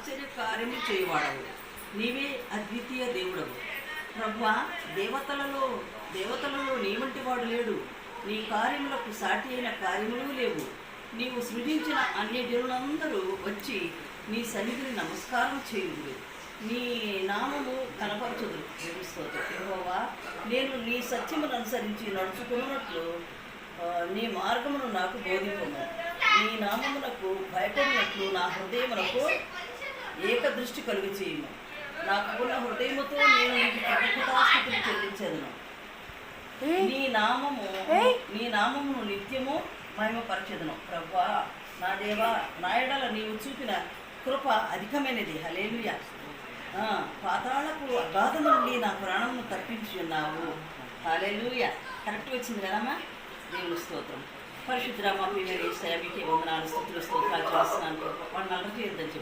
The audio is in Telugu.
ఆశ్చర్య కార్యము చేయవాడవు. నీవే అద్వితీయ దేవుడవు. ప్రభువా, దేవతలలో నీ వంటి వాడు లేడు. నీ కార్యములకు సాటి అయిన కార్యములు లేవు. నీవు సృజించిన అన్ని జనులందరూ వచ్చి నీ సన్నిధిని నమస్కారం చేయుదురు. నీ నామము కనపరచుదు. యెహోవా, నేను నీ సత్యమును అనుసరించి నడుచుకున్నట్లు నీ మార్గమును నాకు బోధింపము. నీ నామమునకు భయపడినట్లు నా హృదయమునకు ఏకదృష్టి కలుగు చేయుము. నాకు ఉన్న హృదయముతో నేను నీకు కృతజ్ఞతాస్తుతులు చెల్లించెదను. నీ నామమును నిత్యము మహిమపరచెదను. ప్రభువా, నా దేవా, నా ఎడల నీవు చూపిన కృప అధికమైనది. హల్లెలూయా. పాతాళపు అగాధము నుండి నా ప్రాణమును తప్పించి ఉన్నావు. హల్లెలూయా. కరెక్ట్ వచ్చింది కదమ్మా. దేవుని స్తోత్రం. పరిశుద్ధ మా ప్రియమైన యేసయ్యా, మీకే వందనాలు, స్తుతులు, స్తోత్రాలు చేస్తున్నాను. 1 చేయొద్దని చెప్పి